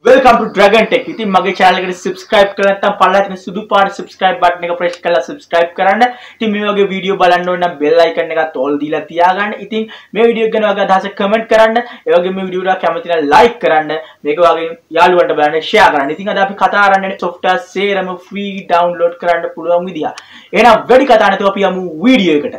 Welcome to Dragon Tech. ඉතින් මගේ channel එකට subscribe කරලා නැත්නම් පල්ලා තියෙන සුදු පාට subscribe button එක press කරලා subscribe කරන්න. ඉතින් මේ වගේ වීඩියෝ බලන්න ඕන නම් bell icon එකත් all දීලා තියාගන්න. ඉතින් මේ වීඩියෝ එක ගැන ඔයාගේ අදහස comment කරන්න. ඒ වගේම මේ වීඩියෝ එක කැමති නම් like කරන්න. මේක වගේ යාළුවන්ට බලන්න share කරන්න. ඉතින් අද අපි කතා කරන්නේ software සේරම free download කරන්න පුළුවන් විදිහ. එහෙනම් වැඩි කතා නැතුව අපි යමු වීඩියෝ එකට.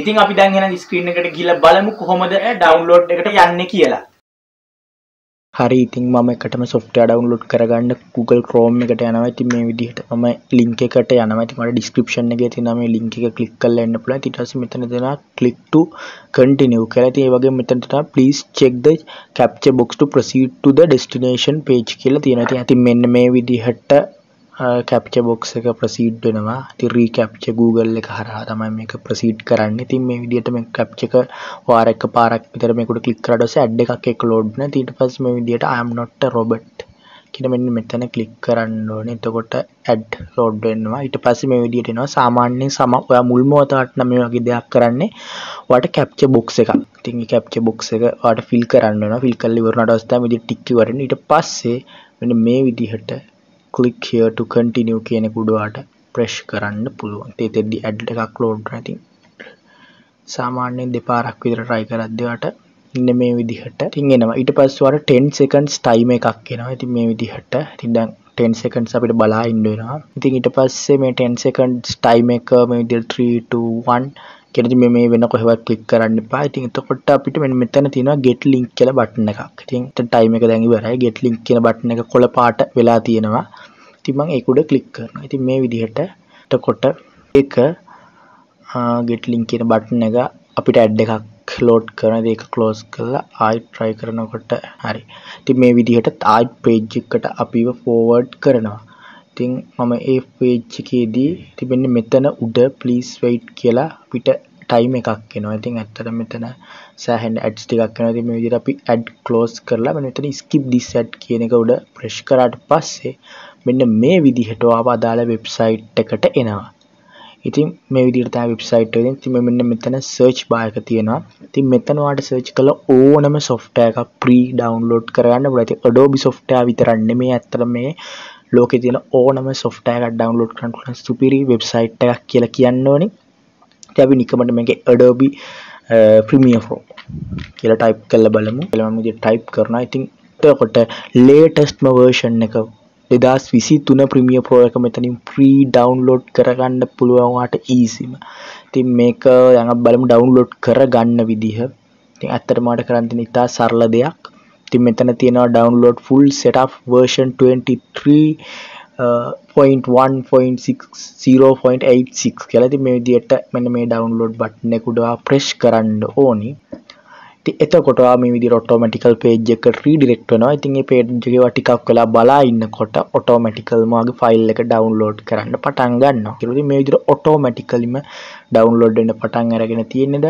ඉතින් අපි දැන් එහෙනම් ස්ක්‍රීන් එකට ගිහලා බලමු කොහොමද ඩවුන්ලෝඩ් එකට යන්නේ කියලා. හරි ඉතින් මම එකටම software download කරගන්න Google Chrome එකට යනවා. ඉතින් මේ විදිහට මම link එකට යනවා. ඉතින් මට description එකේ තියෙනවා මේ link එක click කරලා එන්න පුළුවන්. ඊට පස්සේ මෙතන දෙනවා click to continue කියලා. ඉතින් ඒ වගේම මෙතන දෙනවා please check the captcha box to proceed to the destination page කියලා තියෙනවා. ඉතින් මෙන්න මේ විදිහට captcha box එක proceed වෙනවා. ඉතින් recaptcha Google එක හරහා තමයි මේක proceed කරන්නේ. ඉතින් මේ විදිහට මේ captcha එක වාර එක පාරක් විතර මේකට click කරලා ඊට පස්සේ add එකක් එක load වෙනවා. ඊට පස්සේ මේ විදිහට I am not a robot කියන මෙන්න මෙතන click කරන්න ඕනේ. එතකොට add load වෙනවා. ඊට පස්සේ මේ විදිහට එනවා. සාමාන්‍යයෙන් ඔයා මුල්ම වතාවට නම් මේ වගේ දෙයක් කරන්නේ ඔයාට captcha box එකක්. ඉතින් මේ captcha box එක ඔයාට fill කරන්න වෙනවා. fill කරලා ඉවරනට පස්සේ තමයි විදිහට tick ඉවරන්නේ. ඊට පස්සේ මෙන්න මේ විදිහට click here to continue කියන එක උඩට press කරන්න පුළුවන්. ඒතෙද්දි add එකක් load වෙනවා. ඉතින් සාමාන්‍යයෙන් දෙපාරක් විතර try කරද්දී වට ඉන්න මේ විදිහට ඉතින් එනවා. ඊට පස්සේ වර 10 seconds time එකක් එනවා. ඉතින් මේ විදිහට ඉතින් දැන් 10 seconds අපිට බලා ඉන්න වෙනවා. ඉතින් ඊට පස්සේ මේ 10 seconds time එක මේ විදිහට 3 2 1 කියන ඉතින් මේ වෙන කොහෙවත් click කරන්න එපා. ඉතින් එතකොට අපිට මෙතන තියෙනවා get link කියලා button එකක්. ඉතින් time එක දැන් ඉවරයි. get link කියන button එක කොළ පාට වෙලා තියෙනවා. ඉතින් මම ඒක උඩ click කරනවා. ඉතින් මේ විදිහට එතකොට ඒක get link කියන button එක අපිට add එකක් load කරන ඒක close කරලා ආයෙත් try කරනකොට හරි. ඉතින් මේ විදිහට ආයෙත් page එකට අපිව forward කරනවා. ඉතින් මම ඒ page එකේදී තිබෙන්නේ මෙතන උඩ please wait කියලා අපිට time එකක් එනවා. ඉතින් ඇත්තටම මෙතන සෑහෙන ads ටිකක් එනවා. ඉතින් මේ විදිහට අපි add close කරලා මෙතන skip this ad කියන එක උඩ press කරාට පස්සේ මෙන්න මේ විදිහට ආව අදාළ වෙබ්සයිට් එකට එනවා. ඉතින් මේ විදිහට තමයි වෙබ්සයිට් එක. ඉතින් මෙන්න මෙතන search bar එක තියෙනවා. ඉතින් මෙතන ඔයාලට search කළා ඕනම software එකක් free download කරගන්න පුළුවන්. ඉතින් Adobe software විතරක් නෙමෙයි ඇත්තට මේ ලෝකේ තියෙන ඕනම software එකක් download කරන්න පුළුවන් superior website එකක් කියලා කියන්න ඕනේ. ඉතින් අපි නිකමට මේකේ Adobe Premiere Pro කියලා type කරලා බලමු. මම විදිහට type කරනවා. ඉතින් එතකොට latest version එක 2023 Premiere Pro එක මෙතනින් free download කරගන්න පුළුවන් වාට easyම. ඉතින් මේක දැන් අපි බලමු download කරගන්න විදිහ. ඉතින් ඇත්තටම මට කරන්න තියෙන ඉතා සරල දෙයක්. ඉතින් මෙතන තියෙනවා download full setup version 23.1.60.86 කියලා. ඉතින් මේ විදිහට මෙන්න මේ download button එක උඩ press කරන්න ඕනි. ඉතින් එතකොට මේ විදිහට automatical page එකට redirect වෙනවා. ඉතින් මේ page එකේ ටිකක් වෙලා බලා ඉන්නකොට automatically මාගේ file එක download කරන්න පටන් ගන්නවා. ඉතින් මේ විදිහට automaticallyම download වෙන්න පටන් අරගෙන තියෙනද.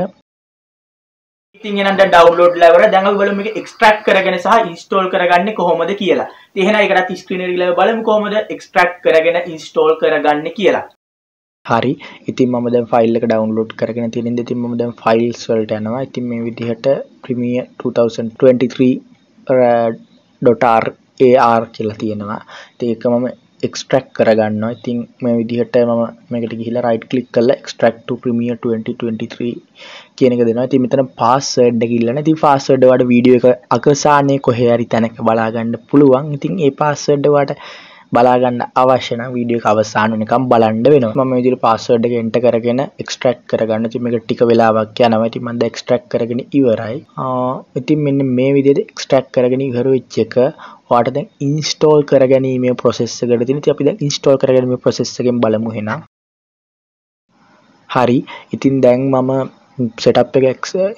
ඉතින් එහෙනම් දැන් download ලා ඉවරයි. දැන් අපි බලමු මේක extract කරගෙන සහ install කරගන්නේ කොහොමද කියලා. ඉතින් එහෙනම් ඒකටත් screen එක ගිහලා බලමු කොහොමද extract කරගෙන install කරගන්නේ කියලා. හරි. ඉතින් මම දැන් file එක download කරගෙන තියෙන ඉඳි ඉතින් මම දැන් files වලට යනවා. ඉතින් මේ විදිහට Premiere 2023.rar කියලා තියෙනවා. ඉතින් ඒක මම extract කරගන්නවා. ඉතින් මේ විදිහට මම මේකට ගිහිල්ලා right click කරලා extract to Premiere 2023 කියන එක දෙනවා. ඉතින් මෙතන password එක ඉල්ලනවා. ඉතින් password වලට වීඩියෝ එක අගසානේ කොහේ හරි තැනක බලා ගන්න පුළුවන්. ඉතින් ඒ password වලට බලා ගන්න අවශ්‍ය නම් වීඩියෝ එක අවසාන වෙනකම් බලන්න වෙනවා. මම මේ විදිහට password එක enter කරගෙන extract කරගන්න. ඉතින් මේක ටික වෙලාවක් යනවා. ඉතින් මම දැන් extract කරගෙන ඉවරයි. ඉතින් මෙන්න මේ විදිහට extract කරගෙන ඉවර වෙච්ච එක ඔයාලට දැන් install කරගැනීමේ process එකට තියෙන. ඉතින් අපි දැන් install කරගැනීමේ process එකෙන් බලමු එහෙනම්. හරි. ඉතින් දැන් මම setup එක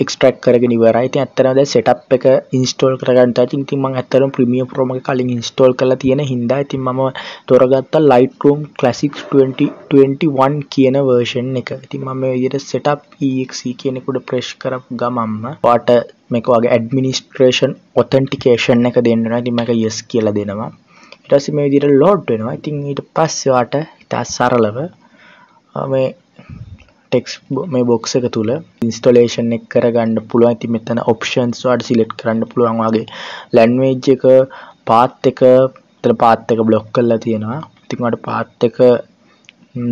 extract කරගෙන ඉවරයි. ඉතින් ඇත්තටම දැන් setup එක install කරගන්න තාම ඉතින් මම ඇත්තටම Premiere Pro එක කලින් install කරලා තියෙන හින්දා ඉතින් මම තෝරගත්ත Lightroom Classic 2021 කියන version එක. ඉතින් මම මේ විදිහට setup exe කියන එක උඩ press කරපු ගමන්ම ඔයාට මේක වගේ administration authentication එක දෙන්න වෙනවා. ඉතින් මම yes කියලා දෙනවා. ඊට පස්සේ මේ විදිහට load වෙනවා. ඉතින් ඊට පස්සේ ඔයාට ඉතා සරලව මේ text මේ box එක තුල installation එක කරගන්න පුළුවන්. ඉතින් මෙතන options වලට select කරන්න පුළුවන් වගේ language එක path එක මෙතන path එක block කරලා තියෙනවා. ඉතින් ඔයාලට path එක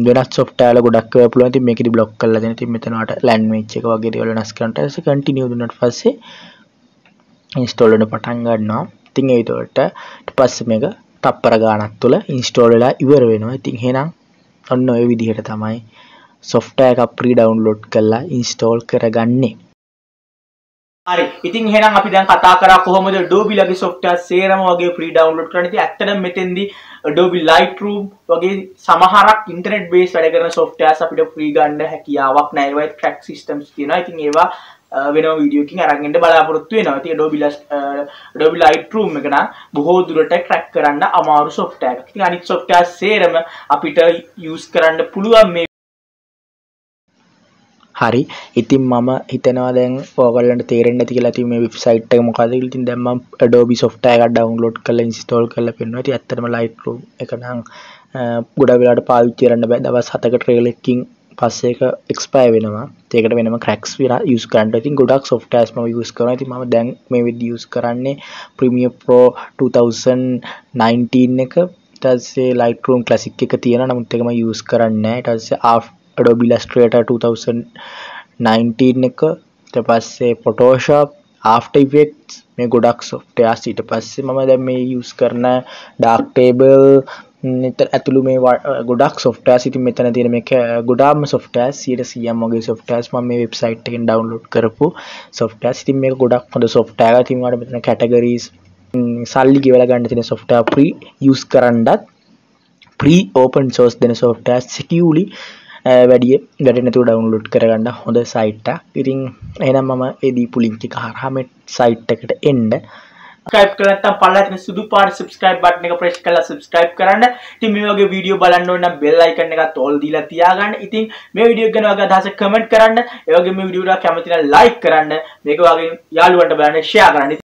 වෙනස් software වල ගොඩක් ඒවා පුළුවන්. ඉතින් මේකෙදි block කරලා දෙනවා. ඉතින් මෙතන ඔයාලට language එක වගේ දේවල් වෙනස් කරන්න ඊට continue දුන්නාට පස්සේ install වෙන්න පටන් ගන්නවා. ඉතින් ඒ විදිහට ඊට පස්සේ මේක තප්පර ගානක් තුල install වෙලා ඉවර වෙනවා. ඉතින් එහෙනම් ඔන්න ඔය විදිහට තමයි software එකක් pre-download කරලා install කරගන්නේ. හරි. ඉතින් එහෙනම් අපි දැන් කතා කරා කොහොමද Adobe ලගේ software සේරම වගේ pre-download කරන්න. ඉතින් ඇත්තටම මෙතෙන්දී Adobe Lightroom වගේ සමහරක් internet based වැඩ කරන softwares අපිට free ගන්න හැකියාවක් නැහැ. ඒවා track systems තියෙනවා. ඉතින් ඒවා වෙනම වීඩියෝ එකකින් අරන් එන්න බලාපොරොත්තු වෙනවා. ඉතින් Adobe Lightroom එක නම් බොහෝ දුරට track කරන්න අමාරු software එකක්. ඉතින් අනිත් software සේරම අපිට use කරන්න පුළුවන් මේ හරි. ඉතින් මම හිතනවා දැන් ඔයගොල්ලන්ට තේරෙන්නේ නැති කියලා. ඉතින් මේ වෙබ්සයිට් එක මොකද්ද කියලා. ඉතින් දැන් මම Adobe software එකක් download කරලා install කරලා පෙන්නනවා. ඉතින් ඇත්තටම Lightroom එක නම් ගොඩක් වෙලාවට පාවිච්චි කරන්න බෑ. දවස් 7ක trail එකකින් පස්සේ ඒක expire වෙනවා. ඒකට වෙනම cracks use කරන්න. ඉතින් ගොඩක් softwares මම use කරනවා. ඉතින් මම දැන් මේ විදිහ use කරන්නේ Premiere Pro 2019 එක. ඊට පස්සේ Lightroom Classic එක තියෙනවා. නමුත් ඒක මම use කරන්නේ නැහැ. ඊට පස්සේ Adobe Illustrator 2019 එක ඊට පස්සේ Photoshop After Effects මේ ගොඩක් softwares ඊට පස්සේ මම දැන් මේ use කරන Darktable ඇතුළු මේ ගොඩක් softwares ඉතින් මෙතන තියෙන මේක ගොඩාක්ම softwares 100%ක් වගේ softwares මම මේ website එකෙන් download කරපු softwares ඉතින් මේක ගොඩක් හොඳ software එකක්. ඉතින් ඔයාලට මෙතන categories සල්ලි ගෙවලා ගන්න තියෙන software free use කරන්නත් free open source දෙන softwares securely වැඩ නැතුව download කරගන්න හොඳ site එකක්. ඉතින් එහෙනම් මම ඒ දීපු link එක හරහා මේ site එකට එන්න. subscribe කරලා නැත්නම් පල්ලෙහා තියෙන සුදු පාට subscribe button එක press කරලා subscribe කරන්න. ඉතින් මේ වගේ වීඩියෝ බලන්න ඕන නම් bell icon එකත් all දීලා තියාගන්න. ඉතින් මේ වීඩියෝ එක ගැන ඔයාගේ අදහස comment කරන්න. ඒ වගේම මේ වීඩියෝ එක කැමති නම් like කරන්න. මේක වගේ යාළුවන්ට බලන්න share කරන්න.